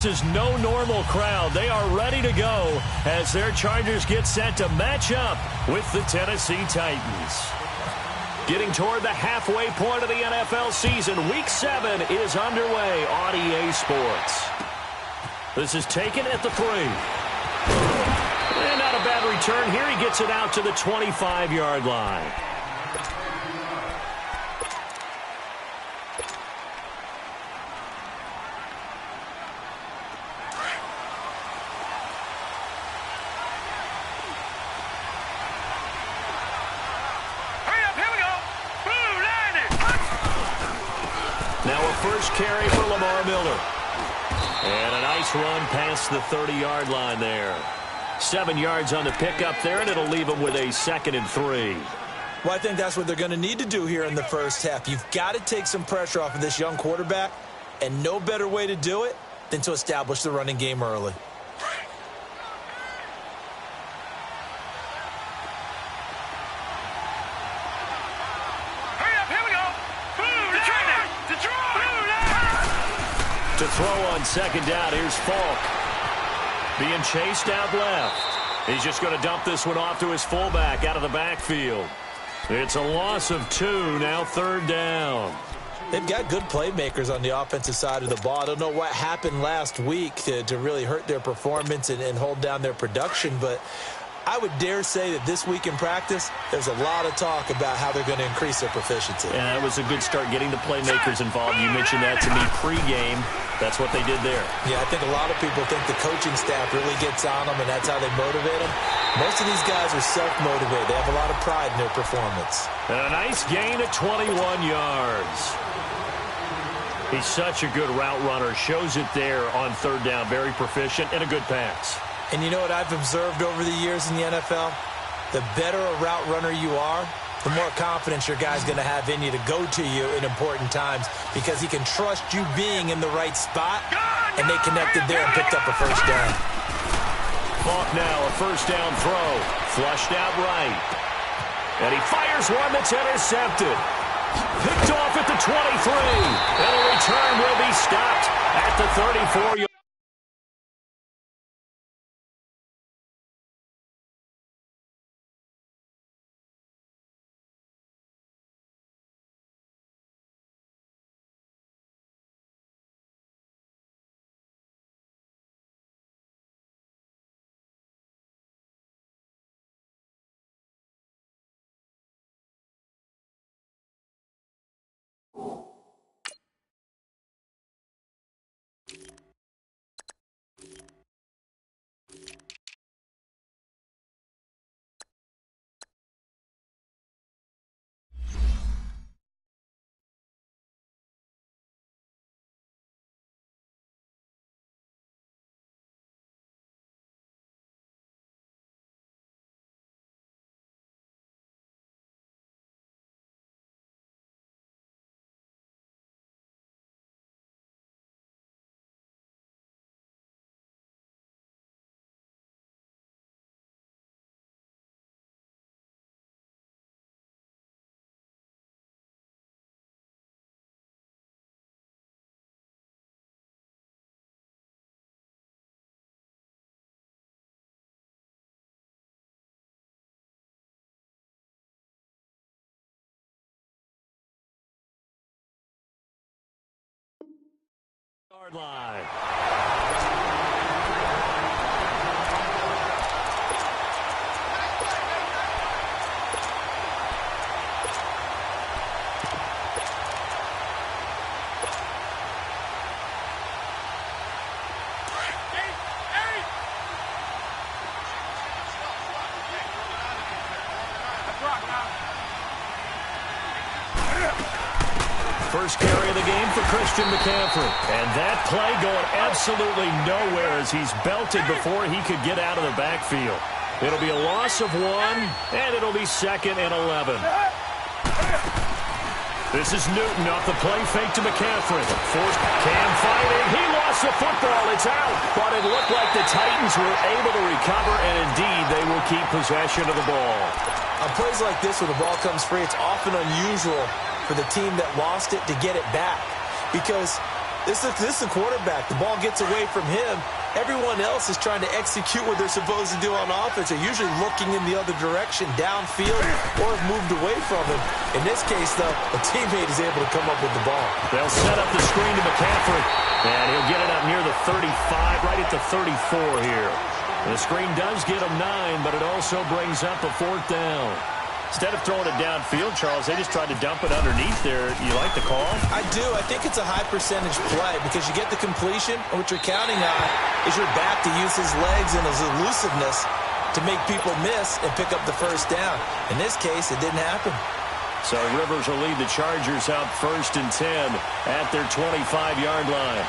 This is no normal crowd. They are ready to go as their Chargers get set to match up with the Tennessee Titans. Getting toward the halfway point of the NFL season, Week 7 is underway on EA Sports. This is taken at the 3. And not a bad return here. He gets it out to the 25-yard line. First carry for Lamar Miller. And a nice run past the 30-yard line there. 7 yards on the pickup there, and it'll leave him with a 2nd and 3. Well, I think that's what they're going to need to do here in the first half. You've got to take some pressure off of this young quarterback, and no better way to do it than to establish the running game early. To throw on 2nd down, here's Falk. Being chased out left. He's just going to dump this one off to his fullback out of the backfield. It's a loss of 2, now 3rd down. They've got good playmakers on the offensive side of the ball. I don't know what happened last week to really hurt their performance and hold down their production, but I would dare say that this week in practice, there's a lot of talk about how they're going to increase their proficiency. Yeah, that was a good start getting the playmakers involved. You mentioned that to me pregame. That's what they did there. Yeah, I think a lot of people think the coaching staff really gets on them, and that's how they motivate them. Most of these guys are self-motivated. They have a lot of pride in their performance. And a nice gain of 21 yards. He's such a good route runner. Shows it there on 3rd down. Very proficient and a good pass. And you know what I've observed over the years in the NFL? The better a route runner you are, the more confidence your guy's going to have in you to go to you in important times because he can trust you being in the right spot, and they connected there and picked up a 1st down. Falk now, a 1st down throw. Flushed out right. And he fires one that's intercepted. Picked off at the 23. And a return will be stopped at the 34-yard line. Line. First carry of the game for Christian McCaffrey. And that play going absolutely nowhere as he's belted before he could get out of the backfield. It'll be a loss of 1, and it'll be 2nd and 11. This is Newton off the play fake to McCaffrey. Forced Cam fighting. He lost the football. It's out. But it looked like the Titans were able to recover, and indeed they will keep possession of the ball. On plays like this where the ball comes free, it's often unusual for the team that lost it to get it back because This is a quarterback. The ball gets away from him. Everyone else is trying to execute what they're supposed to do on offense. They're usually looking in the other direction, downfield, or have moved away from him. In this case, though, a teammate is able to come up with the ball. They'll set up the screen to McCaffrey, and he'll get it up near the 35, right at the 34 here. The screen does get him 9, but it also brings up a 4th down. Instead of throwing it downfield, Charles, they just tried to dump it underneath there. You like the call? I do. I think it's a high percentage play because you get the completion, and what you're counting on is your back to use his legs and his elusiveness to make people miss and pick up the first down. In this case, it didn't happen. So Rivers will lead the Chargers out 1st and 10 at their 25-yard line.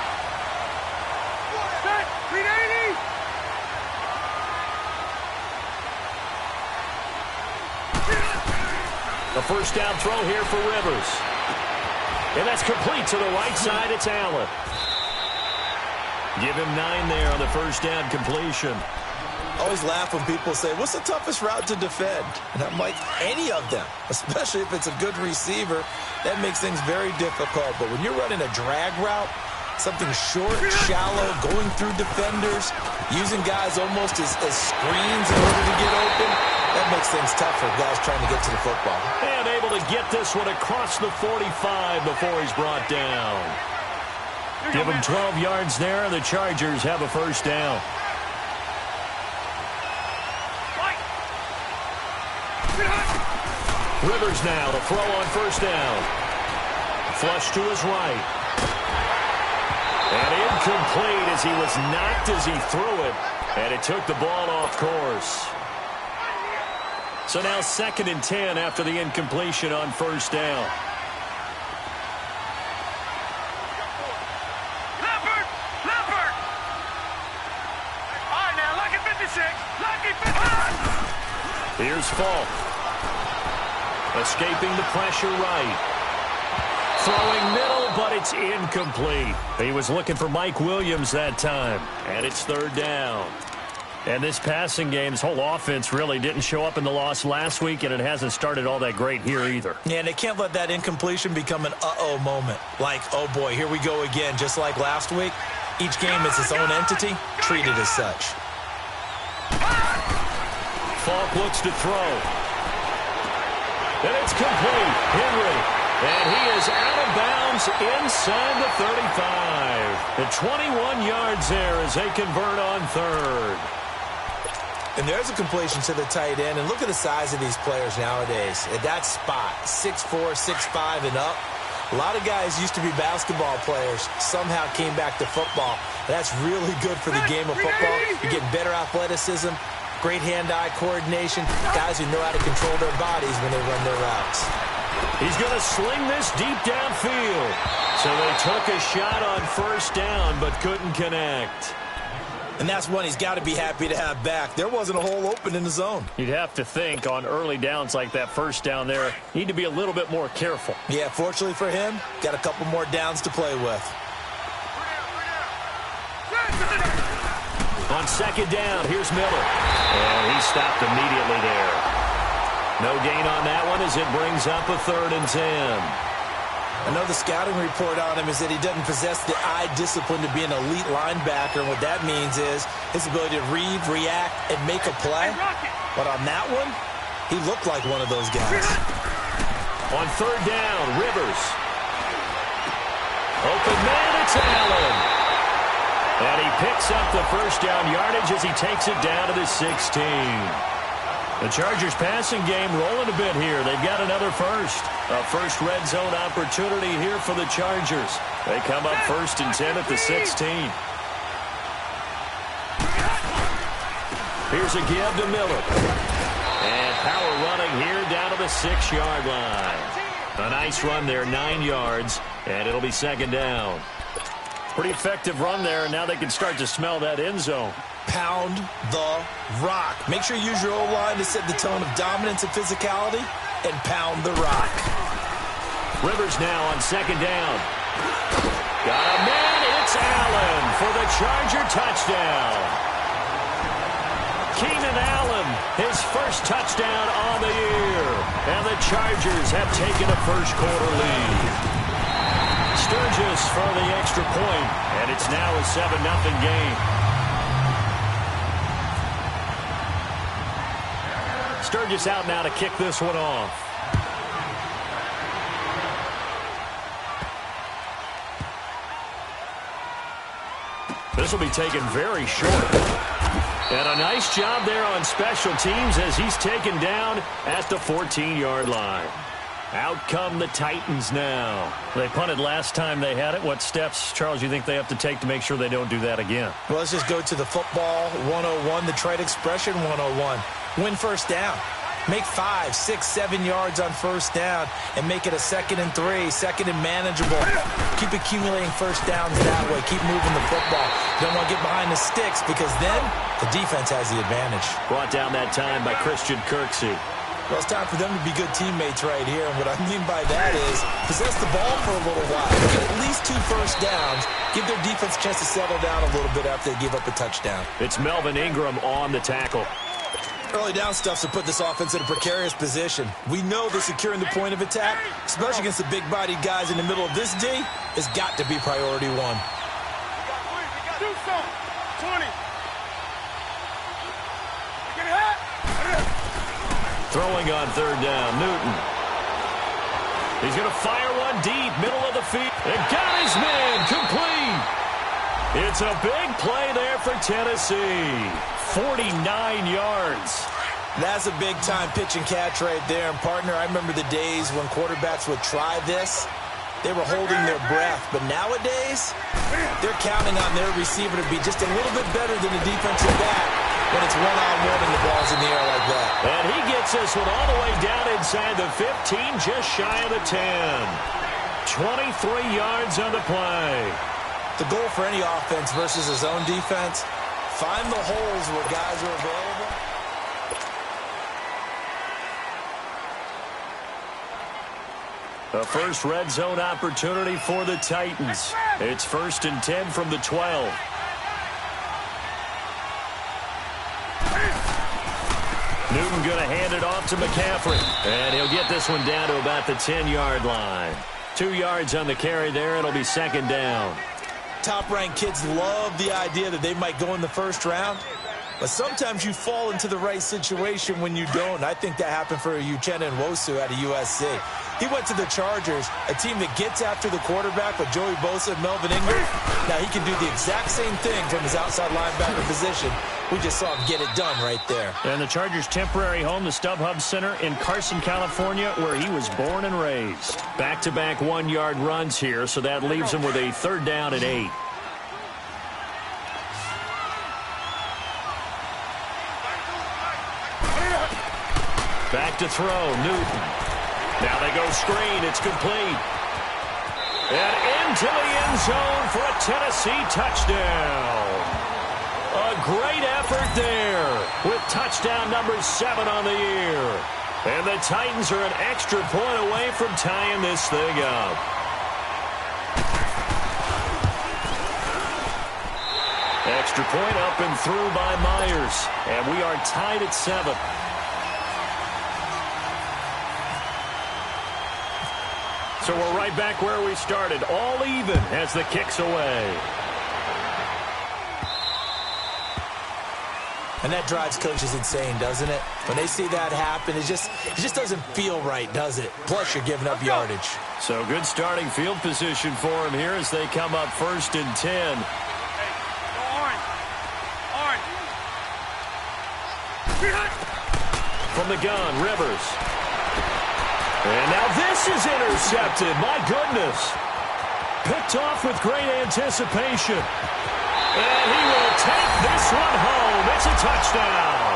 A first down throw here for Rivers. And that's complete to the right side. It's Allen. Give him 9 there on the first down completion. Always laugh when people say, what's the toughest route to defend? And I'm like, any of them, especially if it's a good receiver. That makes things very difficult. But when you're running a drag route, something short, shallow, going through defenders, using guys almost as screens in order to get open, that makes things tough for guys trying to get to the football. And able to get this one across the 45 before he's brought down. Give him 12 yards there, and the Chargers have a first down. Rivers now to throw on first down. Flush to his right. And incomplete as he was knocked as he threw it. And it took the ball off course. So now 2nd and 10 after the incompletion on first down. Leopard! All right, now, lucky 56. Lucky 56. Here's Falk. Escaping the pressure right. Throwing middle, but it's incomplete. He was looking for Mike Williams that time. And it's 3rd down. And this passing game's whole offense really didn't show up in the loss last week, and it hasn't started all that great here either. Yeah, and they can't let that incompletion become an uh-oh moment. Like, oh boy, here we go again, just like last week. Each game is its own entity, treated as such. Falk looks to throw. And it's complete. Henry. And he is out of bounds inside the 35. The 21 yards there as they convert on 3rd. And there's a completion to the tight end. And look at the size of these players nowadays. At that spot, 6'4", 6'5", and up. A lot of guys used to be basketball players, somehow came back to football. And that's really good for the game of football. You're getting better athleticism, great hand-eye coordination, guys who know how to control their bodies when they run their routes. He's going to sling this deep downfield. So they took a shot on first down but couldn't connect. And that's one he's got to be happy to have back. There wasn't a hole open in the zone. You'd have to think on early downs like that first down there, need to be a little bit more careful. Yeah, fortunately for him, got a couple more downs to play with. On 2nd down, here's Miller. And he stopped immediately there. No gain on that one as it brings up a 3rd and 10. I know the scouting report on him is that he doesn't possess the eye discipline to be an elite linebacker. And what that means is his ability to read, react, and make a play. But on that one, he looked like one of those guys. On 3rd down, Rivers. Open man, it's Allen. And he picks up the first down yardage as he takes it down to the 16. The Chargers passing game rolling a bit here. They've got another first. A first red zone opportunity here for the Chargers. They come up 1st and 10 at the 16. Here's a give to Miller. And power running here down to the 6-yard line. A nice run there, 9 yards, and it'll be 2nd down. Pretty effective run there, and now they can start to smell that end zone. Pound the rock. Make sure you use your O-line to set the tone of dominance and physicality, and pound the rock. Rivers now on 2nd down. Got a man, it's Allen for the Charger touchdown. Keenan Allen, his first touchdown on the year. And the Chargers have taken a first quarter lead. Sturgis for the extra point, and it's now a 7-0 game. Sturgis out now to kick this one off. This will be taken very short. And a nice job there on special teams as he's taken down at the 14-yard line. Out come the Titans now. They punted last time they had it. What steps, Charles, you think they have to take to make sure they don't do that again? Well, let's just go to the football 101, the trade expression 101. Win first down. Make 5, 6, 7 yards on first down and make it a 2nd and 3, 2nd and manageable. Keep accumulating first downs that way. Keep moving the football. You don't want to get behind the sticks because then the defense has the advantage. Brought down that time by Christian Kirksey. Well, it's time for them to be good teammates right here. And what I mean by that is possess the ball for a little while. Get at least 2 first downs. Give their defense a chance to settle down a little bit after they give up a touchdown. It's Melvin Ingram on the tackle. Early down stuff to put this offense in a precarious position. We know that securing the point of attack, especially against the big-bodied guys in the middle of this D, has got to be priority 1. Do something. 20. Get it hot. Throwing on third down, Newton. He's going to fire one deep, middle of the field. And got his man complete. It's a big play there for Tennessee. 49 yards. That's a big-time pitch and catch right there. And, partner, I remember the days when quarterbacks would try this. They were holding their breath. But nowadays, they're counting on their receiver to be just a little bit better than the defensive back when it's one-on-one and the ball's in the air like that. And he gets this one all the way down inside the 15, just shy of the 10. 23 yards on the play. The goal for any offense versus his own defense, find the holes where guys are available. A first red zone opportunity for the Titans. It's 1st and 10 from the 12. Newton going to hand it off to McCaffrey. And he'll get this one down to about the 10-yard line. 2 yards on the carry there. It'll be 2nd down. Top-ranked kids love the idea that they might go in the first round, but sometimes you fall into the right situation when you don't. I think that happened for Uchenna Nwosu out of USC. He went to the Chargers, a team that gets after the quarterback with Joey Bosa and Melvin Ingram. Now he can do the exact same thing from his outside linebacker position. We just saw him get it done right there. And the Chargers' temporary home, the StubHub Center in Carson, California, where he was born and raised. Back-to-back 1-yard runs here, so that leaves him with a 3rd down and 8. Back to throw, Newton. Now they go screen, it's complete. And into the end zone for a Tennessee touchdown. A great effort there with touchdown number 7 on the year. And the Titans are an extra point away from tying this thing up. Extra point up and through by Myers. And we are tied at 7. So we're right back where we started, all even as the kick's away. And that drives coaches insane, doesn't it? When they see that happen, it just doesn't feel right, does it? Plus, you're giving up yardage. So good starting field position for him here as they come up 1st and 10. From the gun, Rivers. And now this is intercepted. My goodness. Picked off with great anticipation. And he will take this one home. It's a touchdown.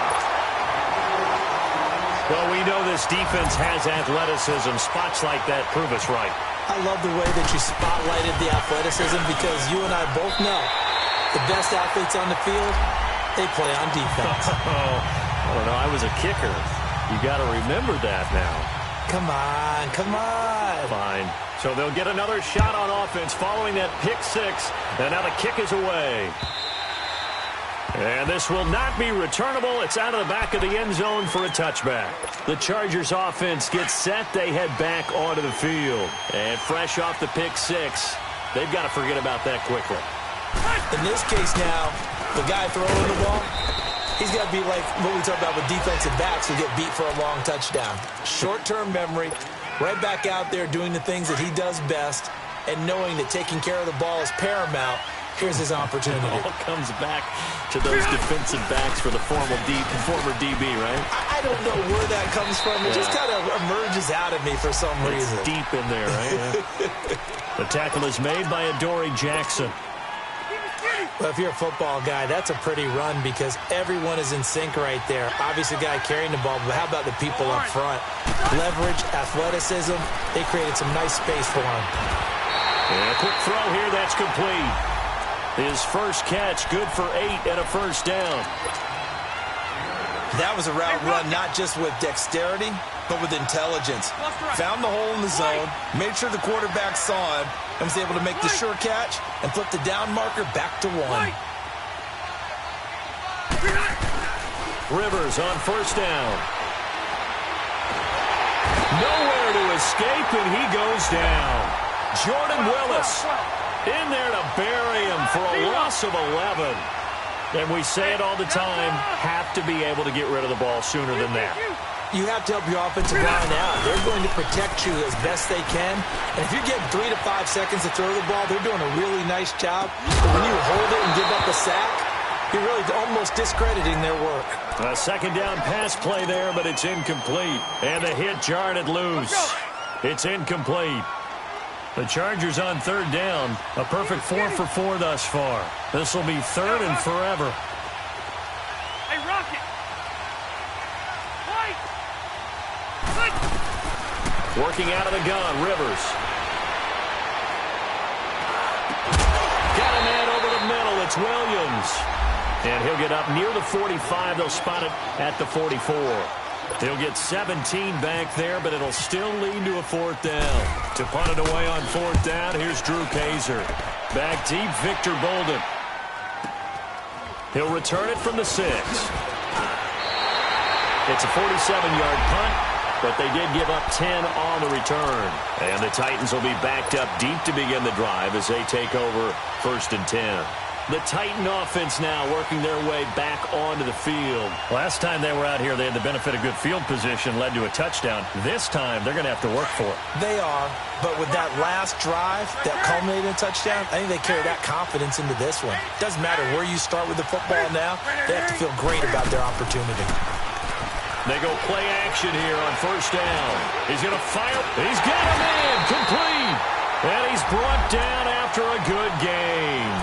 Well, we know this defense has athleticism. Spots like that prove us right. I love the way that you spotlighted the athleticism because you and I both know the best athletes on the field, they play on defense. I don't know. I was a kicker. You got to remember that now. Come on, come on. Fine. So they'll get another shot on offense following that pick 6. And now the kick is away. And this will not be returnable. It's out of the back of the end zone for a touchback. The Chargers offense gets set. They head back onto the field. And fresh off the pick six, they've got to forget about that quickly. In this case now, the guy throwing the ball, he's got to be like what we talk about with defensive backs who get beat for a long touchdown. Short-term memory, right back out there doing the things that he does best, and knowing that taking care of the ball is paramount. Here's his opportunity. It all comes back to those defensive backs for the former DB, right? I don't know where that comes from. It just kind of emerges out of me for some reason. It's deep in there, right? The tackle is made by Adoree Jackson. Well, if you're a football guy, that's a pretty run because everyone is in sync right there. Obviously, the guy carrying the ball, but how about the people up front? Leverage, athleticism, they created some nice space for him. And a quick throw here, that's complete. His first catch, good for 8 and a first down. That was a route run not just with dexterity, but with intelligence. Found the hole in the zone, made sure the quarterback saw him, and was able to make the sure catch and flip the down marker back to 1. Rivers on first down. Nowhere to escape, and he goes down. Jordan Willis in there to bury him for a loss of 11. And we say it all the time, have to be able to get rid of the ball sooner than that. You have to help your offensive line out. They're going to protect you as best they can. And if you're getting 3 to 5 seconds to throw the ball, they're doing a really nice job. But when you hold it and give up a sack, you're really almost discrediting their work. A second down pass play there, but it's incomplete. And the hit jarred it loose. It's incomplete. The Chargers on third down. A perfect 4 for 4 thus far. This will be third and forever. Hey, Rocket! Working out of the gun, Rivers. Got a man over the middle. It's Williams. And he'll get up near the 45. They'll spot it at the 44. He'll get 17 back there, but it'll still lead to a fourth down. To punt it away on fourth down, here's Drew Kaiser. Back deep, Victor Bolden. He'll return it from the 6. It's a 47-yard punt, but they did give up 10 on the return. And the Titans will be backed up deep to begin the drive as they take over first and 10. The Titan offense now working their way back onto the field. Last time they were out here, they had the benefit of good field position, led to a touchdown. This time, they're going to have to work for it. They are, but with that last drive that culminated in a touchdown, I think they carry that confidence into this one. Doesn't matter where you start with the football now, they have to feel great about their opportunity. They go play action here on first down. He's going to fire. He's got a man complete. And he's brought down after a good game.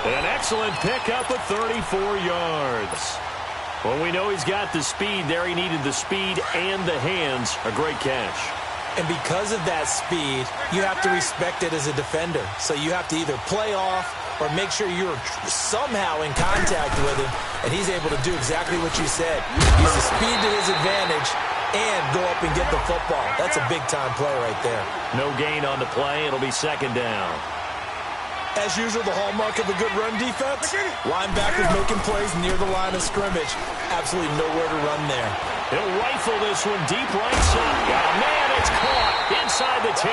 An excellent pickup of 34 yards. Well, we know he's got the speed there. He needed the speed and the hands. A great catch. And because of that speed, you have to respect it as a defender. So you have to either play off or make sure you're somehow in contact with him, and he's able to do exactly what you said. Use the speed to his advantage and go up and get the football. That's a big-time play right there. No gain on the play. It'll be second down. As usual, the hallmark of a good run defense, linebackers making plays near the line of scrimmage. Absolutely nowhere to run there. He'll rifle this one deep right side. Oh, man, it's caught inside the 10.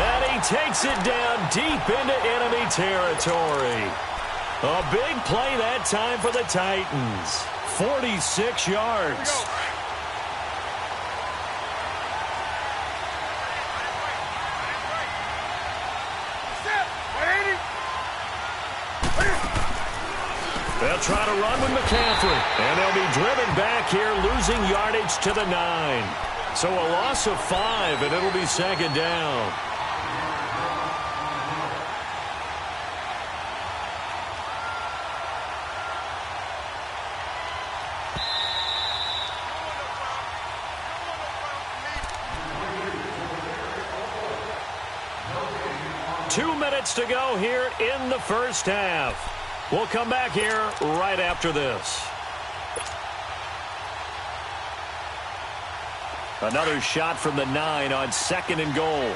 And he takes it down deep into enemy territory. A big play that time for the Titans. 46 yards. They'll try to run with McCaffrey. And they'll be driven back here, losing yardage to the 9. So a loss of 5, and it'll be second down. Two minutes to go here in the first half. We'll come back here right after this. Another shot from the 9 on second and goal.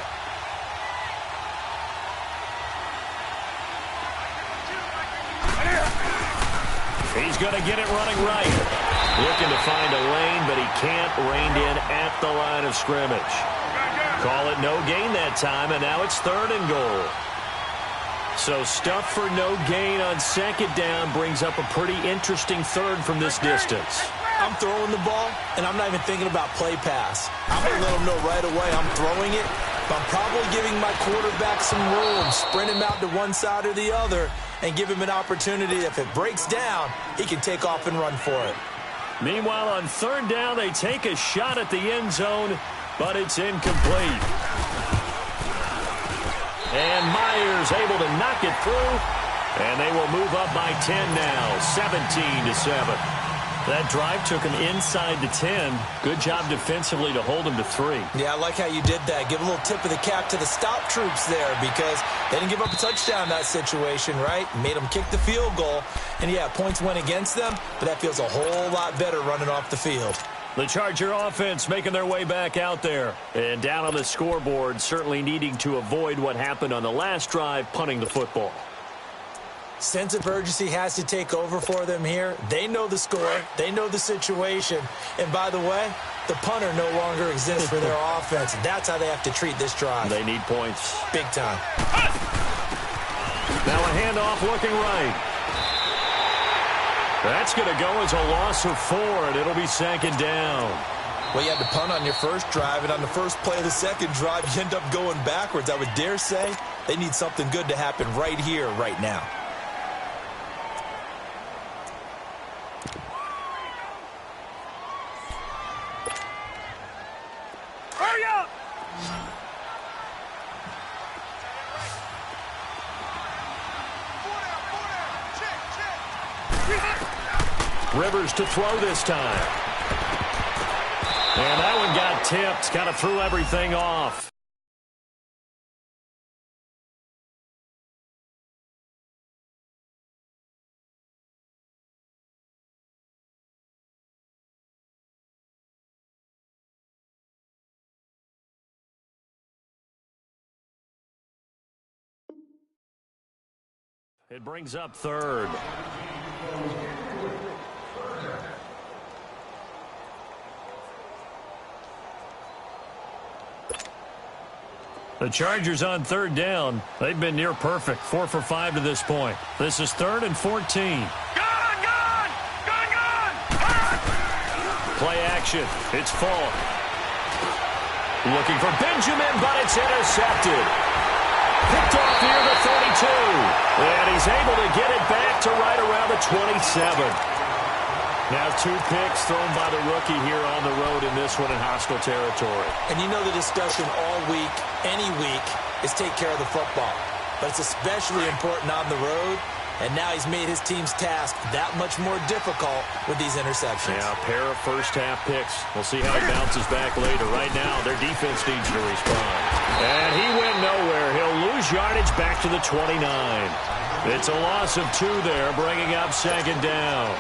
He's going to get it running right. Looking to find a lane, but he can't. Reined in at the line of scrimmage. Call it no gain that time, and now it's 3rd and goal. So stuff for no gain on 2nd down brings up a pretty interesting 3rd from this distance. I'm throwing the ball, and I'm not even thinking about play pass. I'm going to let him know right away I'm throwing it, but I'm probably giving my quarterback some room, sprint him out to one side or the other, and give him an opportunity. If it breaks down, he can take off and run for it. Meanwhile, on 3rd down, they take a shot at the end zone, but it's incomplete. And Myers able to knock it through, and they will move up by 10 now, 17-7. That drive took him inside the 10. Good job defensively to hold him to 3. Yeah, I like how you did that. Give a little tip of the cap to the stop troops there because they didn't give up a touchdown in that situation, right? Made them kick the field goal. And, yeah, points went against them, but that feels a whole lot better running off the field. The Charger offense making their way back out there. And down on the scoreboard, certainly needing to avoid what happened on the last drive, punting the football. Sense of urgency has to take over for them here. They know the score. They know the situation. And by the way, the punter no longer exists for their offense. That's how they have to treat this drive. They need points. Big time. Now a handoff looking right. That's going to go as a loss of 4, and it'll be 2nd down. Well, you had to punt on your first drive, and on the first play of the second drive, you end up going backwards. I would dare say they need something good to happen right here, right now. Hurry up! Rivers to throw this time. And that one got tipped. Kind of threw everything off. It brings up 3rd. The Chargers on 3rd down. They've been near perfect. 4 for 5 to this point. This is 3rd and 14. Gone! Play action. It's full. Looking for Benjamin, but it's intercepted. Picked off near the 32. And he's able to get it back to right around the 27. Now 2 picks thrown by the rookie here on the road in this one in hostile territory. And you know the discussion all week, any week, is take care of the football. But it's especially important on the road. And now he's made his team's task that much more difficult with these interceptions. Yeah, a pair of first-half picks. We'll see how he bounces back later. Right now, their defense needs to respond. And he went nowhere. He'll lose yardage back to the 29. It's a loss of 2 there, bringing up 2nd down.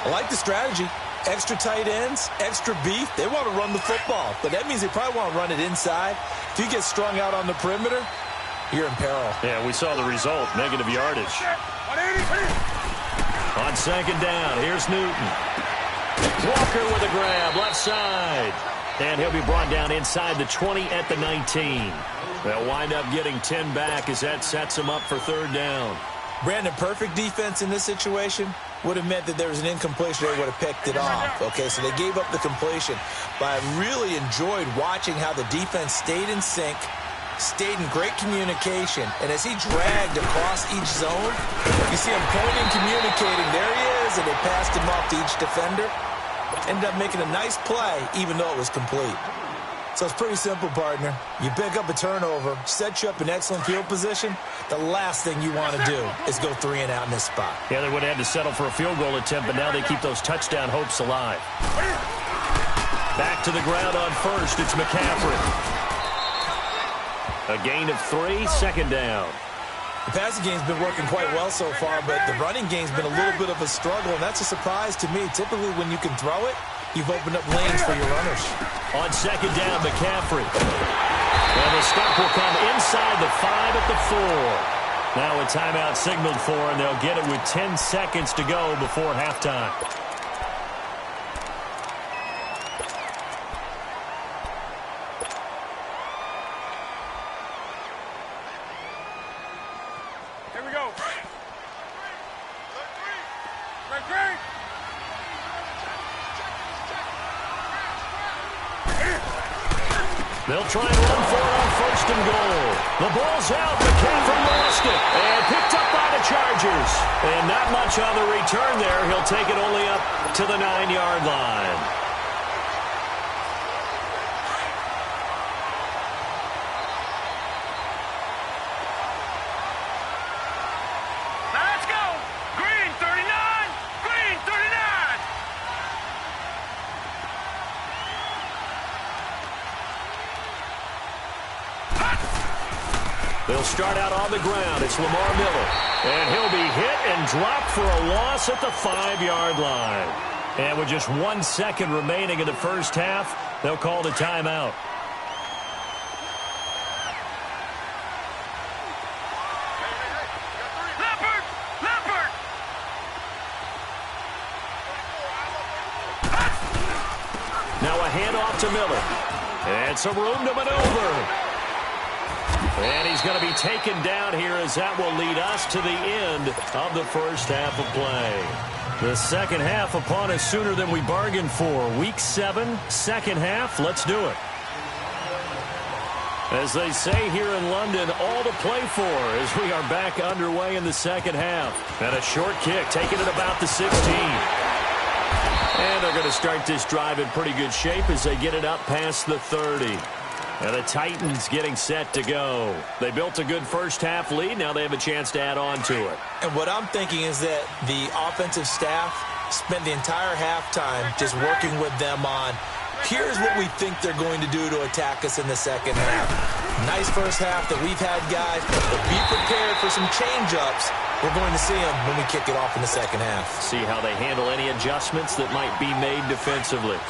I like the strategy. Extra tight ends, extra beef. They want to run the football, but that means they probably want to run it inside. If you get strung out on the perimeter, you're in peril. Yeah, we saw the result, negative yardage. On 2nd down, here's Newton. Walker with a grab, left side. And he'll be brought down inside the 20 at the 19. They'll wind up getting 10 back as that sets them up for 3rd down. Brandon, perfect defense in this situation would have meant that there was an incompletion. They would have picked it off. Okay, so they gave up the completion. But I really enjoyed watching how the defense stayed in sync, stayed in great communication. And as he dragged across each zone, you see him pointing, communicating. There he is, and they passed him off to each defender. Ended up making a nice play, even though it was complete. So it's pretty simple, partner. You pick up a turnover, set you up in excellent field position. The last thing you want to do is go 3 and out in this spot. Yeah, they would have had to settle for a field goal attempt, but now they keep those touchdown hopes alive. Back to the ground on 1st. It's McCaffrey. A gain of 3, 2nd down. The passing game's been working quite well so far, but the running game's been a little bit of a struggle, and that's a surprise to me. Typically, when you can throw it, you've opened up lanes for your runners. On 2nd down, McCaffrey. And the stop will come inside the 5 at the 4. Now a timeout signaled for, and they'll get it with 10 seconds to go before halftime. Here we go. They'll try and run for it on first and goal. The ball's out. McCaffrey lost it. And picked up by the Chargers. And not much on the return there. He'll take it only up to the 9-yard line. Let's go. Green 39. Green 39. They'll start out on the ground. It's Lamar Miller. And he'll be hit and dropped for a loss at the 5-yard line. And with just 1 second remaining in the first half, they'll call the timeout. Leopard. Leopard. Now a handoff to Miller. And some room to maneuver. And he's going to be taken down here as that will lead us to the end of the first half of play. The second half upon us sooner than we bargained for. Week 7, second half. Let's do it. As they say here in London, all to play for as we are back underway in the second half. And a short kick taken at about the 16. And they're going to start this drive in pretty good shape as they get it up past the 30. And the Titans getting set to go. They built a good first half lead. Now they have a chance to add on to it. And what I'm thinking is that the offensive staff spent the entire halftime just working with them on, here's what we think they're going to do to attack us in the second half. Nice first half that we've had, guys, but be prepared for some change-ups. We're going to see them when we kick it off in the second half. See how they handle any adjustments that might be made defensively.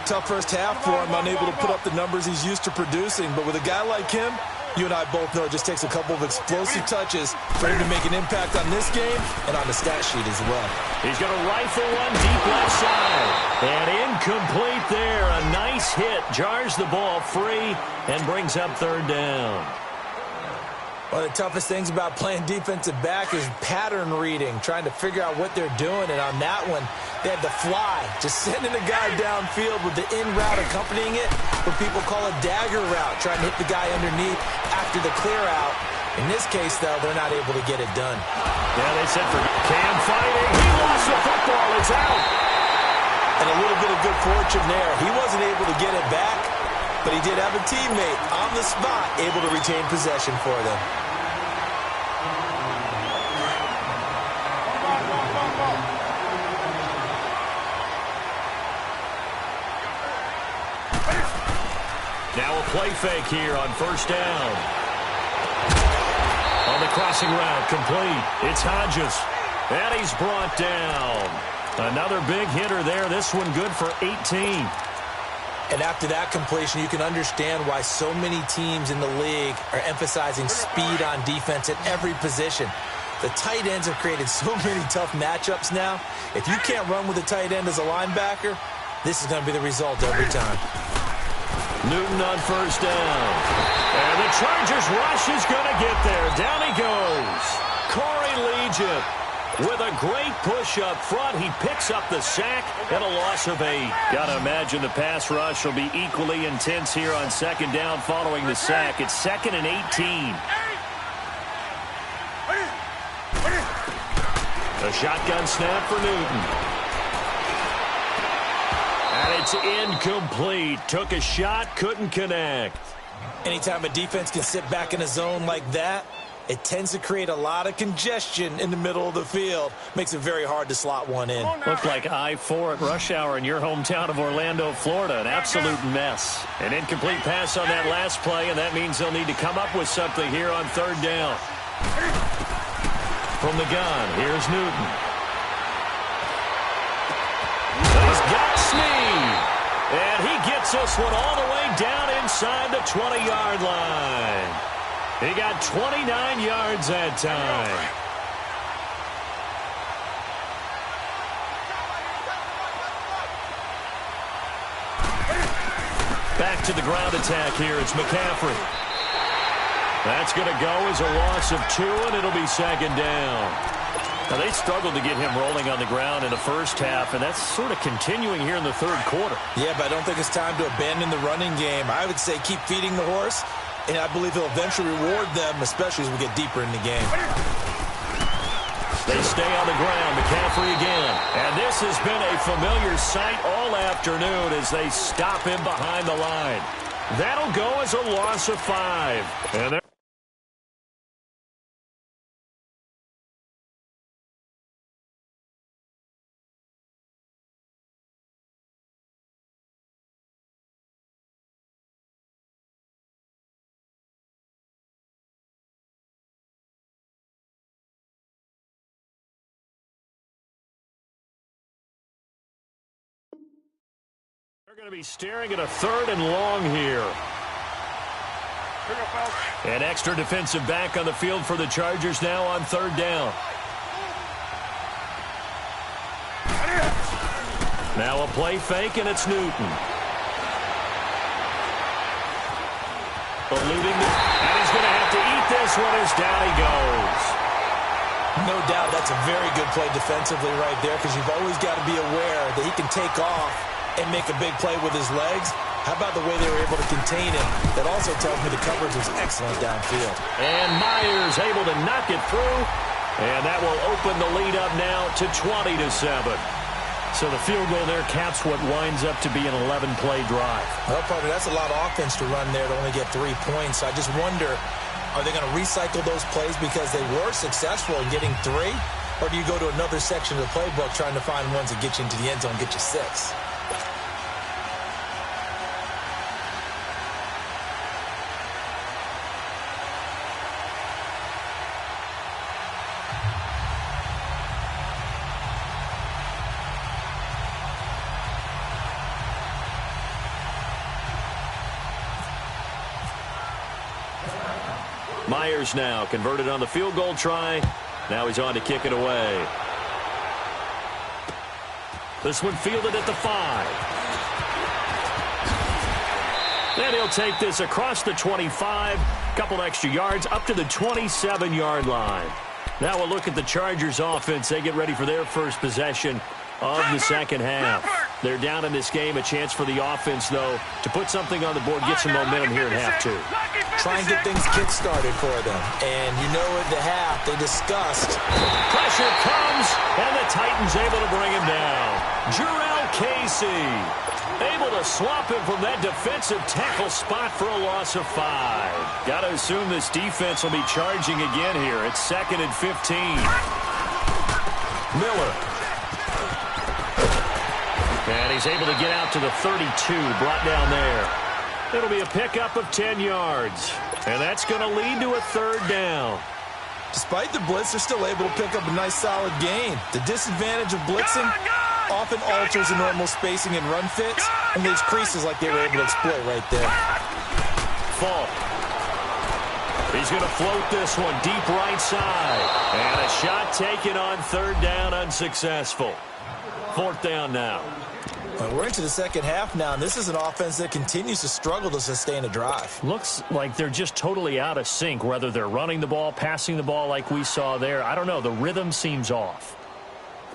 Tough first half for him, unable to put up the numbers he's used to producing. But with a guy like him, you and I both know it just takes a couple of explosive touches for him to make an impact on this game and on the stat sheet as well. He's going to rifle one deep left side. And incomplete there. A nice hit. Jars the ball free and brings up third down. One of the toughest things about playing defensive back is pattern reading, trying to figure out what they're doing. And on that one, they had the fly, just sending a guy downfield with the in route accompanying it, what people call a dagger route, trying to hit the guy underneath after the clear out. In this case, though, they're not able to get it done. Yeah, they said for Cam fighting. He lost the football. It's out. And a little bit of good fortune there. He wasn't able to get it back, but he did have a teammate on the spot able to retain possession for them. Now a play fake here on first down. On the crossing route, complete. It's Hodges. And he's brought down. Another big hitter there. This one good for 18. And after that completion, you can understand why so many teams in the league are emphasizing speed on defense at every position. The tight ends have created so many tough matchups now. If you can't run with a tight end as a linebacker, this is going to be the result every time. Newton on first down. And the Chargers rush is going to get there. Down he goes. Corey Legion with a great push up front. He picks up the sack and a loss of 8. Got to imagine the pass rush will be equally intense here on second down following the sack. It's 2nd and 18. A shotgun snap for Newton. And it's incomplete. Took a shot, couldn't connect. Anytime a defense can sit back in a zone like that, it tends to create a lot of congestion in the middle of the field. Makes it very hard to slot one in. Looked like I-4 at rush hour in your hometown of Orlando, Florida. An absolute mess. An incomplete pass on that last play, and that means they'll need to come up with something here on third down. From the gun, here's Newton. He's got Snead. And he gets this one all the way down inside the 20-yard line. He got 29 yards that time. Back to the ground attack here. It's McCaffrey. That's going to go as a loss of 2, and it'll be second down. Now, they struggled to get him rolling on the ground in the first half, and that's sort of continuing here in the third quarter. Yeah, but I don't think it's time to abandon the running game. I would say keep feeding the horse, and I believe he'll eventually reward them, especially as we get deeper in the game. They stay on the ground. McCaffrey again. And this has been a familiar sight all afternoon as they stop him behind the line. That'll go as a loss of 5. And they're going to be staring at a 3rd and long here. An extra defensive back on the field for the Chargers now on 3rd down. Now a play fake, and it's Newton. Eluding, and he's going to have to eat this one as down he goes. No doubt that's a very good play defensively right there, because you've always got to be aware that he can take off and make a big play with his legs. How about the way they were able to contain him? That also tells me the coverage was excellent downfield. And Myers able to knock it through. And that will open the lead up now to 20-7. So the field goal there caps what winds up to be an 11-play drive. Well, partner, that's a lot of offense to run there to only get 3 points. I just wonder, are they going to recycle those plays because they were successful in getting 3? Or do you go to another section of the playbook trying to find ones that get you into the end zone and get you 6? Myers now converted on the field goal try. Now he's on to kick it away. This one fielded at the 5. And he'll take this across the 25. Couple extra yards up to the 27-yard line. Now we'll look at the Chargers offense. They get ready for their first possession of the second half. They're down in this game. A chance for the offense, though, to put something on the board, get some momentum here in half 2. Try and get things kick-started for them. And you know at the half, they discussed. Pressure comes, and the Titans able to bring him down. Jurrell Casey able to swap him from that defensive tackle spot for a loss of 5. Got to assume this defense will be charging again here. It's 2nd and 15. Miller. And he's able to get out to the 32, brought down there. It'll be a pickup of 10 yards. And that's going to lead to a 3rd down. Despite the blitz, they're still able to pick up a nice, solid gain. The disadvantage of blitzing often alters the normal spacing and run fits and leaves creases like they were able to exploit right there. Fall. He's going to float this one deep right side. And a shot taken on 3rd down, unsuccessful. 4th down now. Well, we're into the second half now, and this is an offense that continues to struggle to sustain a drive. Looks like they're just totally out of sync, whether they're running the ball, passing the ball like we saw there. I don't know. The rhythm seems off.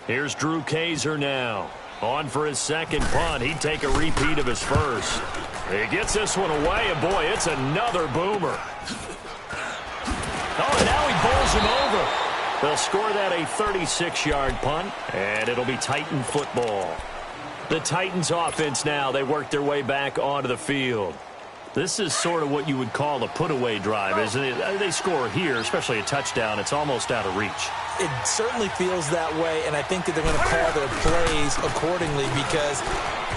Here's Drew Kaiser now. On for his second punt. He'd take a repeat of his first. He gets this one away, and boy, it's another boomer. Oh, and now he bowls him over. They'll score that a 36-yard punt, and it'll be Titan football. The Titans offense now, they work their way back onto the field. This is sort of what you would call a put-away drive, isn't it? They score here, especially a touchdown. It's almost out of reach. It certainly feels that way, and I think that they're going to call their plays accordingly because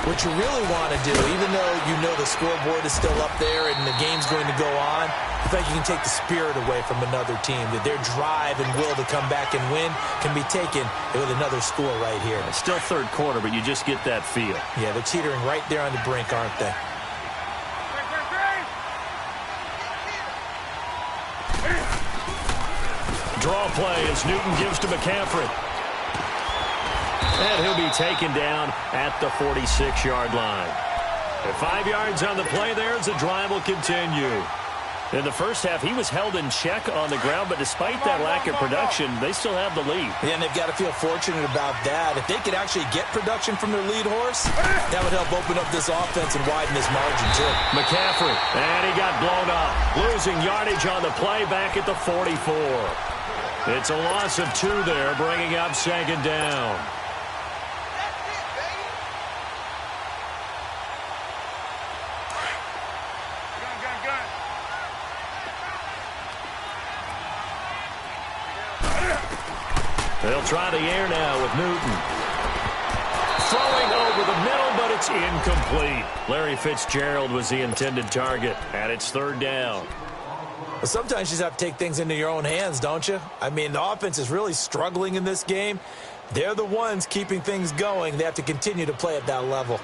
what you really want to do, even though you know the scoreboard is still up there and the game's going to go on, I think you can take the spirit away from another team, that their drive and will to come back and win can be taken with another score right here. It's still third quarter, but you just get that feel. Yeah, they're teetering right there on the brink, aren't they? play as Newton gives to McCaffrey. And he'll be taken down at the 46-yard line. At 5 yards on the play there as the drive will continue. In the first half, he was held in check on the ground, but despite that lack of production, they still have the lead. Yeah, and they've got to feel fortunate about that. If they could actually get production from their lead horse, that would help open up this offense and widen this margin, too. McCaffrey, and he got blown up. Losing yardage on the play back at the 44. It's a loss of 2 there, bringing up second down. They'll try the air now with Newton. Throwing over the middle, but it's incomplete. Larry Fitzgerald was the intended target, and it's third down. Well, sometimes you just have to take things into your own hands, don't you? I mean, the offense is really struggling in this game. They're the ones keeping things going. They have to continue to play at that level.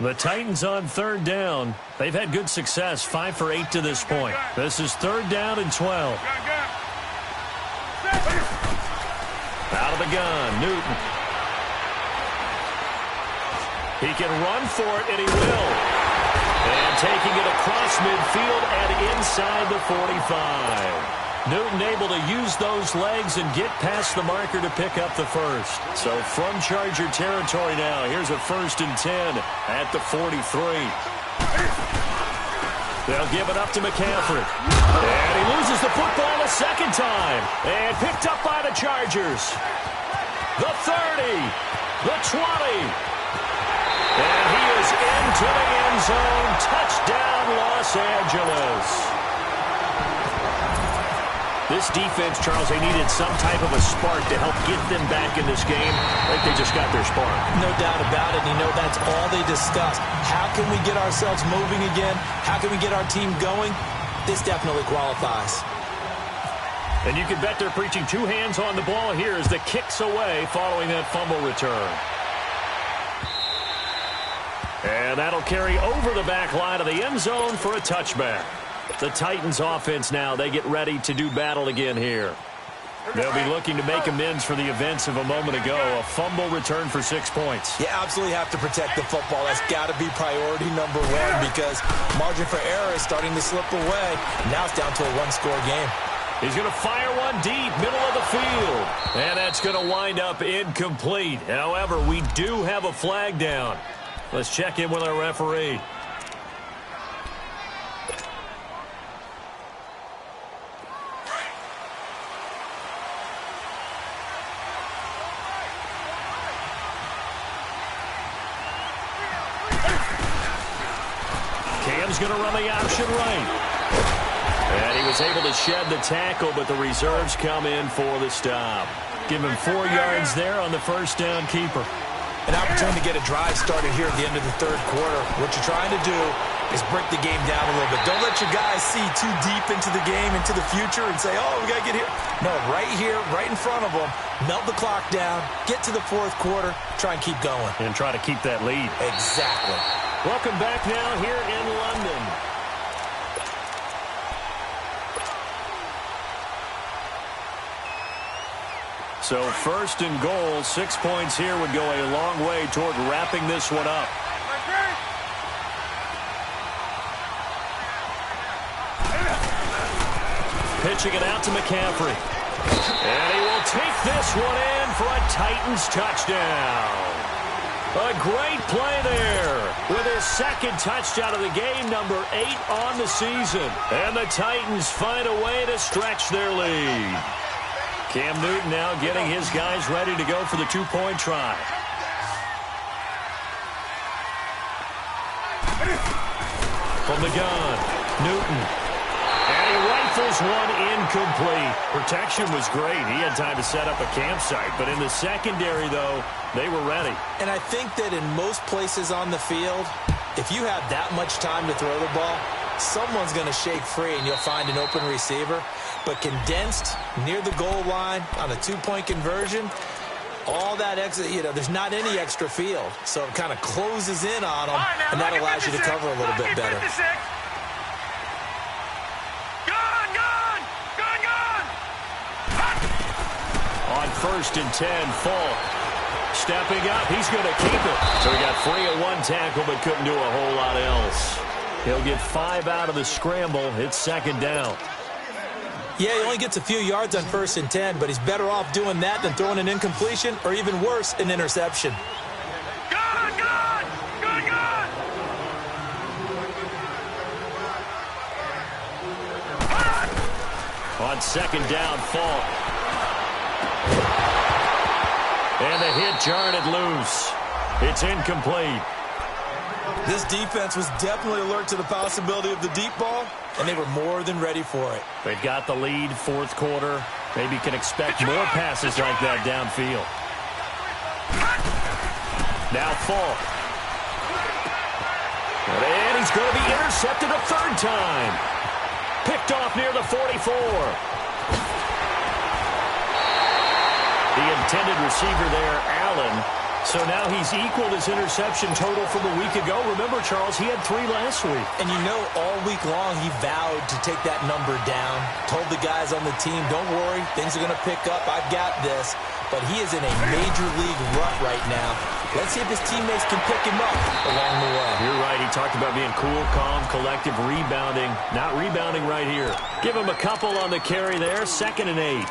The Titans on third down. They've had good success, 5 for 8 to this point. This is third down and 12. Out of the gun, Newton. He can run for it, and he will. And taking it across midfield and inside the 45. Newton able to use those legs and get past the marker to pick up the first. So from Charger territory now, here's a 1st and 10 at the 43. They'll give it up to McCaffrey. And he loses the football a second time. And picked up by the Chargers. The 30. The 20. And he is into the end zone. Touchdown, Los Angeles. This defense, Charles, they needed some type of a spark to help get them back in this game. Like they just got their spark. No doubt about it. You know, that's all they discussed. How can we get ourselves moving again? How can we get our team going? This definitely qualifies. And you can bet they're preaching 2 hands on the ball here as the kick's away following that fumble return. And that'll carry over the back line of the end zone for a touchback. The Titans offense now, they get ready to do battle again here. They'll be looking to make amends for the events of a moment ago. A fumble return for 6 points. You absolutely have to protect the football. That's got to be priority number 1 because margin for error is starting to slip away. Now it's down to a 1-score game. He's going to fire one deep, middle of the field. And that's going to wind up incomplete. However, we do have a flag down. Let's check in with our referee. Cam's going to run the option right. And he was able to shed the tackle, but the reserves come in for the stop. Give him 4 yards there on the first down keeper. An opportunity to get a drive started here at the end of the third quarter. What you're trying to do is break the game down a little bit. Don't let your guys see too deep into the game, into the future, and say, oh, we got to get here. No, right here, right in front of them, melt the clock down, get to the fourth quarter, try and keep going. And try to keep that lead. Exactly. Welcome back now here in London. So first and goal, 6 points here would go a long way toward wrapping this one up. Pitching it out to McCaffrey. And he will take this one in for a Titans touchdown. A great play there with his second touchdown of the game, number 8 on the season. And the Titans find a way to stretch their lead. Cam Newton now getting his guys ready to go for the 2-point try. From the gun, Newton. And he rifles one incomplete. Protection was great. He had time to set up a campsite. But in the secondary, though, they were ready. And I think that in most places on the field, if you have that much time to throw the ball, someone's going to shake free and you'll find an open receiver. But condensed near the goal line on a 2-point conversion, all that extra, there's not any extra field. So it kind of closes in on them, and that allows you to cover a little bit better. first and 10. Falk stepping up. He's going to keep it. So he got free at one tackle but couldn't do a whole lot else. He'll get 5 out of the scramble. It's second down. Yeah, he only gets a few yards on first and 10, but he's better off doing that than throwing an incompletion or even worse, an interception. On second down, Falk. And the hit jarred it loose. It's incomplete. This defense was definitely alert to the possibility of the deep ball, and they were more than ready for it. They've got the lead, fourth quarter. Maybe can expect more passes like that downfield. Now Falk. And he's going to be intercepted a third time. Picked off near the 44. The intended receiver there, Allen. So now he's equaled his interception total from a week ago. Remember, Charles, he had 3 last week. And you know, all week long he vowed to take that number down. Told the guys on the team, don't worry, things are going to pick up. I've got this. But he is in a major league rut right now. Let's see if his teammates can pick him up along the way. You're right. He talked about being cool, calm, collective, rebounding. Not rebounding right here. Give him a couple on the carry there. 2nd and 8.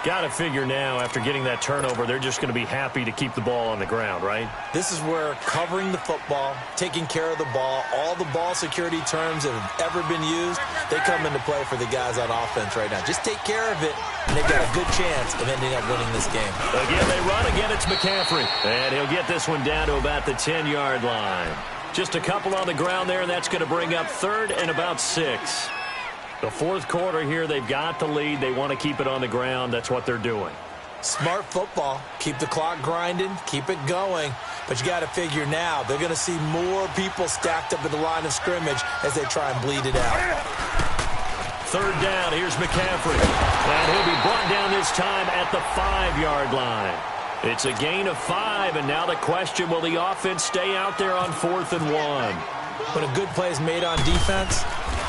Got to figure now, after getting that turnover, they're just going to be happy to keep the ball on the ground, right? This is where covering the football, taking care of the ball, all the ball security terms that have ever been used, they come into play for the guys on offense right now. Just take care of it, and they've got a good chance of ending up winning this game. Again, they run. Again, it's McCaffrey. And he'll get this one down to about the 10-yard line. Just a couple on the ground there, and that's going to bring up 3rd and about 6. The fourth quarter here, they've got the lead. They want to keep it on the ground. That's what they're doing. Smart football. Keep the clock grinding. Keep it going. But you got to figure now, they're going to see more people stacked up at the line of scrimmage as they try and bleed it out. 3rd down. Here's McCaffrey. And he'll be brought down this time at the 5-yard line. It's a gain of 5, and now the question, will the offense stay out there on 4th and 1? When a good play is made on defense,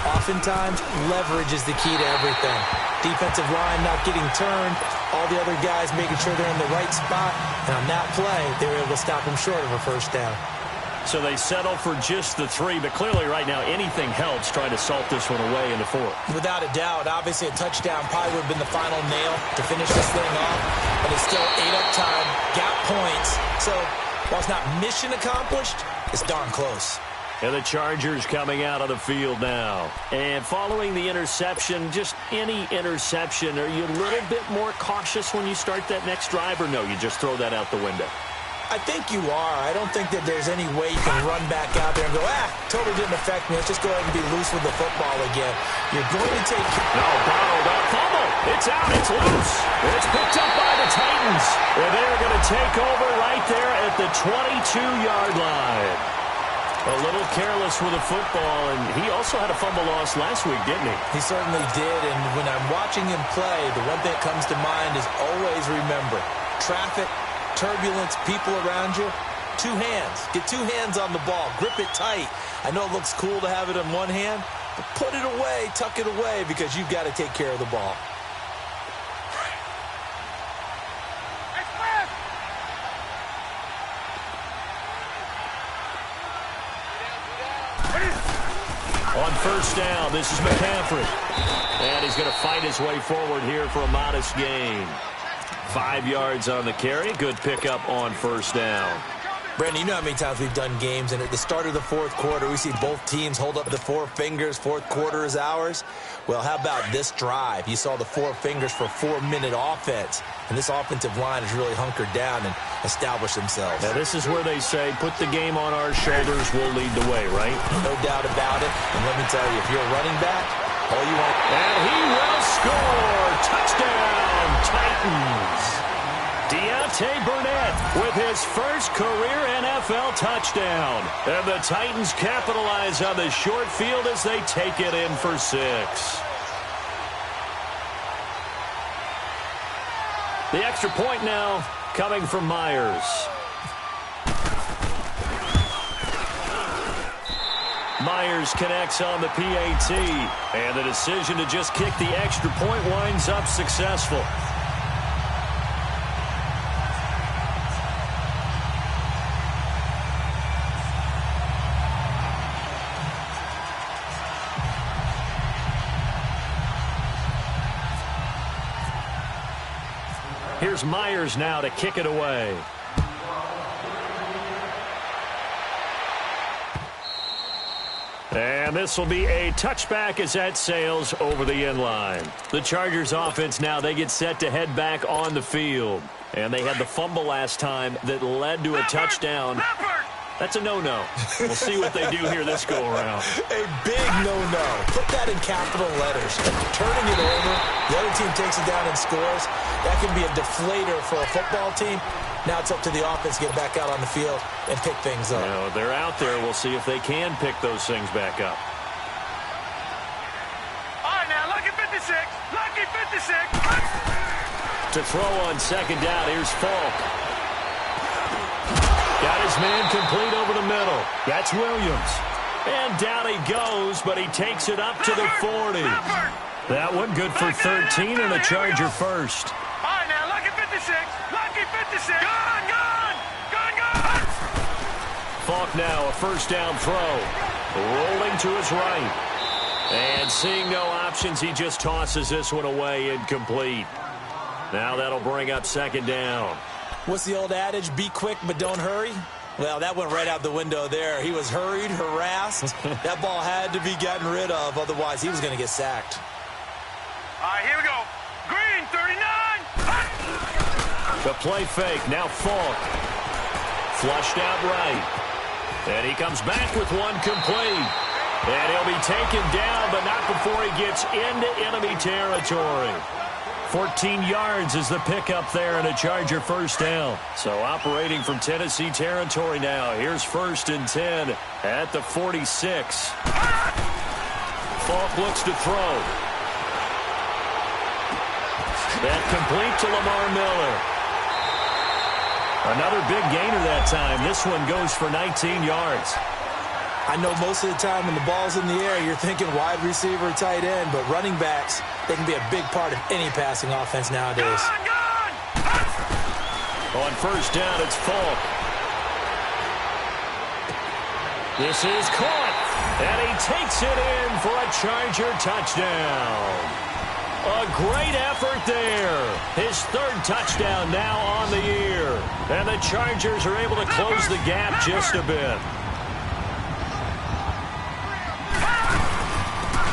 oftentimes leverage is the key to everything. Defensive line not getting turned, all the other guys making sure they're in the right spot, and on that play, they were able to stop them short of a first down. So they settle for just the 3, but clearly right now anything helps trying to salt this one away in the 4th. Without a doubt, obviously a touchdown probably would have been the final nail to finish this thing off, but it's still ate up time, got points, so while it's not mission accomplished, it's darn close. And the Chargers coming out of the field now. And following the interception, just any interception, are you a little bit more cautious when you start that next drive, or no, you just throw that out the window? I think you are. I don't think that there's any way you can run back out there and go, totally didn't affect me. Let's just go ahead and be loose with the football again. You're going to take... No, bottled up. Fumble. It's out. It's loose. It's picked up by the Titans. And they're going to take over right there at the 22-yard line. A little careless with the football, and he also had a fumble loss last week, didn't he? He certainly did, and when I'm watching him play, the one thing that comes to mind is always remember, traffic, turbulence, people around you, 2 hands. Get 2 hands on the ball. Grip it tight. I know it looks cool to have it in one hand, but put it away, tuck it away, because you've got to take care of the ball. On first down, this is McCaffrey. And he's going to fight his way forward here for a modest gain. 5 yards on the carry. Good pickup on first down. Brandon, you know how many times we've done games, and at the start of the fourth quarter, we see both teams hold up the 4 fingers, fourth quarter is ours. Well, how about this drive? You saw the 4 fingers for 4-minute offense, and this offensive line has really hunkered down and established themselves. Now, this is where they say, put the game on our shoulders, we'll lead the way, right? No doubt about it, and let me tell you, if you're a running back, all you want... And he will score! Touchdown, Titans! Deontay Burnett with his first career NFL touchdown. And the Titans capitalize on the short field as they take it in for 6. The extra point now coming from Myers. Myers connects on the PAT. And the decision to just kick the extra point winds up successful. Here's Myers now to kick it away. And this will be a touchback as that sails over the end line. The Chargers offense now, they get set to head back on the field. And they had the fumble last time that led to a touchdown. That's a no-no. We'll see what they do here this go-around. A big no-no. Put that in capital letters. Turning it over, the other team takes it down and scores. That can be a deflator for a football team. Now it's up to the offense to get back out on the field and pick things up. They're out there. We'll see if they can pick those things back up. All right, now, lucky 56. Lucky 56. To throw on second down, here's Falk. Got his man complete over the middle. That's Williams. And down he goes, but he takes it up to the 40. That one good for 13 and a Charger first. All right, now, lucky 56. Lucky 56. Gone, gone. Gone, gone. Falk now, a first down throw. Rolling to his right. And seeing no options, he just tosses this one away, incomplete. Now that'll bring up second down. What's the old adage? Be quick, but don't hurry? Well, that went right out the window there. He was hurried, harassed. That ball had to be gotten rid of, otherwise he was going to get sacked. All right, here we go. Green, 39. The play fake, now Falk. Flushed out right. And he comes back with one complete. And he'll be taken down, but not before he gets into enemy territory. 14 yards is the pickup there and a Charger first down. So operating from Tennessee territory now. Here's first and 10 at the 46. Falk looks to throw. That complete to Lamar Miller. Another big gainer that time. This one goes for 19 yards. I know most of the time when the ball's in the air, you're thinking wide receiver, tight end, but running backs, they can be a big part of any passing offense nowadays. On first down, it's Falk. This is caught, and he takes it in for a Charger touchdown. A great effort there. His third touchdown now on the year. And the Chargers are able to close the gap just a bit.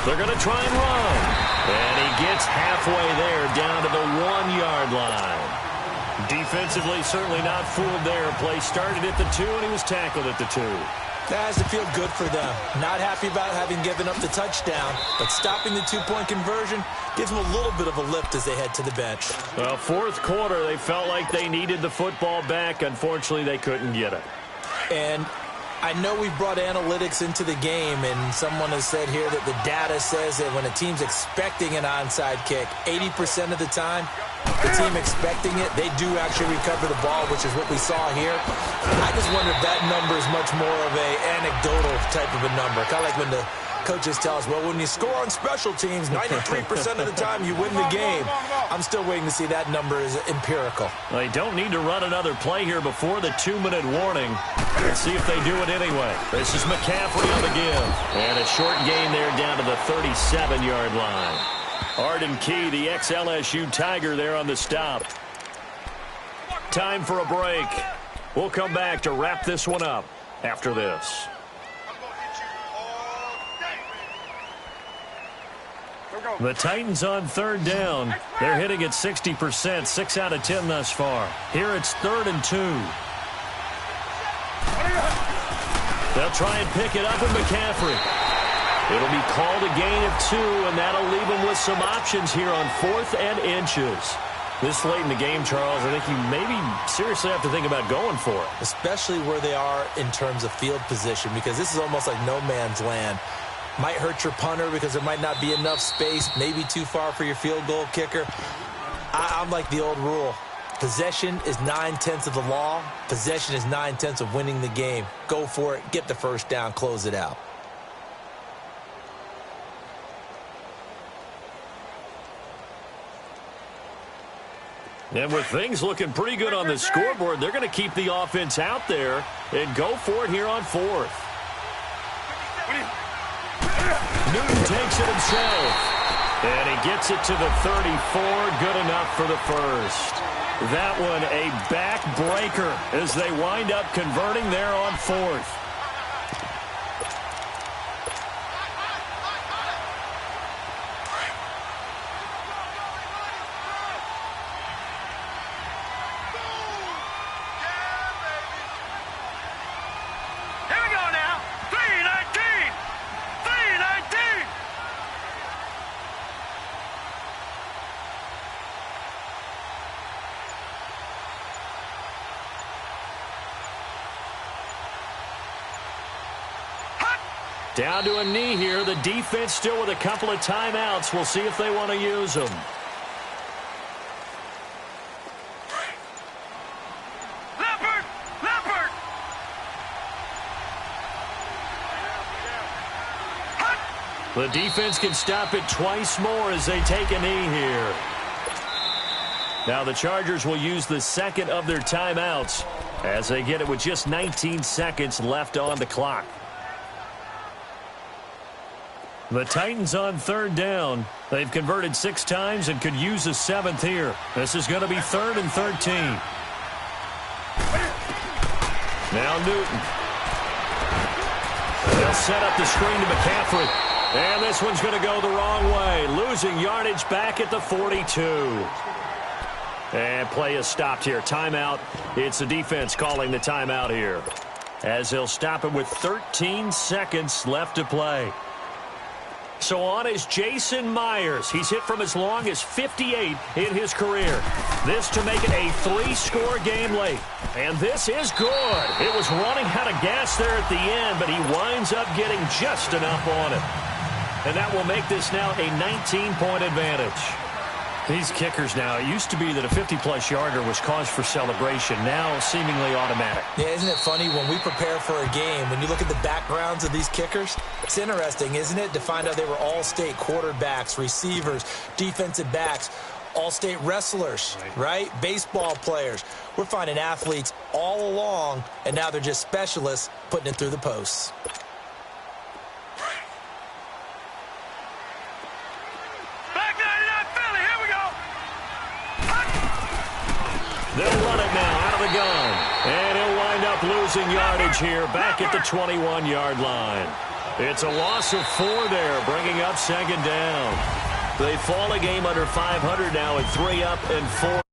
They're going to try and run. And he gets halfway there down to the 1-yard line. Defensively, certainly not fooled there. Play started at the 2, and he was tackled at the 2. That has to feel good for them. Not happy about having given up the touchdown, but stopping the 2-point conversion gives them a little bit of a lift as they head to the bench. Well, fourth quarter, they felt like they needed the football back. Unfortunately, they couldn't get it. And I know we've brought analytics into the game, and someone has said here that the data says that when a team's expecting an onside kick, 80% of the time, the team expecting it, they do actually recover the ball, which is what we saw here. I just wonder if that number is much more of an anecdotal type of a number. Kind of like when the coaches tell us, well, when you score on special teams, 93% of the time you win the game. I'm still waiting to see that number is empirical. Well, they don't need to run another play here before the 2-minute warning. Let's see if they do it anyway. This is McCaffrey on the give. And a short gain there down to the 37-yard line. Arden Key, the ex-LSU Tiger, there on the stop. Time for a break. We'll come back to wrap this one up after this. The Titans on third down. They're hitting at 60%, 6 out of 10 thus far. Here it's 3rd and 2. They'll try and pick it up with McCaffrey. It'll be called a gain of 2, and that'll leave them with some options here on 4th and inches. This late in the game, Charles, I think you maybe seriously have to think about going for it. Especially where they are in terms of field position, because this is almost like no man's land. Might hurt your punter because there might not be enough space, maybe too far for your field goal kicker. I'm like the old rule. Possession is 9/10 of the law. Possession is 9/10 of winning the game. Go for it. Get the first down. Close it out. And with things looking pretty good on the scoreboard, they're going to keep the offense out there and go for it here on 4th. Newton takes it himself. And he gets it to the 34. Good enough for the first. That one a back-breaker as they wind up converting there on 4th. Here we go now. 3:19. 3:19. Down to a knee here. The defense still with a couple of timeouts. We'll see if they want to use them. Leopard! Leopard! The defense can stop it twice more as they take a knee here. Now the Chargers will use the second of their timeouts as they get it with just 19 seconds left on the clock. The Titans on 3rd down. They've converted 6 times and could use a 7th here. This is going to be 3rd and 13. Now Newton. They'll set up the screen to McCaffrey. And this one's going to go the wrong way. Losing yardage back at the 42. And play is stopped here. Timeout. It's the defense calling the timeout here, as they'll stop it with 13 seconds left to play. So on is Jason Myers. He's hit from as long as 58 in his career. This to make it a 3-score game late. And this is good. It was running out of gas there at the end, but he winds up getting just enough on it. And that will make this now a 19-point advantage. These kickers now, it used to be that a 50-plus yarder was cause for celebration. Now seemingly automatic. Yeah, isn't it funny when we prepare for a game, when you look at the backgrounds of these kickers, it's interesting, isn't it, to find out they were all-state quarterbacks, receivers, defensive backs, all-state wrestlers, right? Baseball players. We're finding athletes all along, and now they're just specialists putting it through the posts. They'll run it now out of the gun. And he'll wind up losing yardage here back at the 21-yard line. It's a loss of 4 there, bringing up 2nd down. They fall a game under 500 now at 3 up and 4.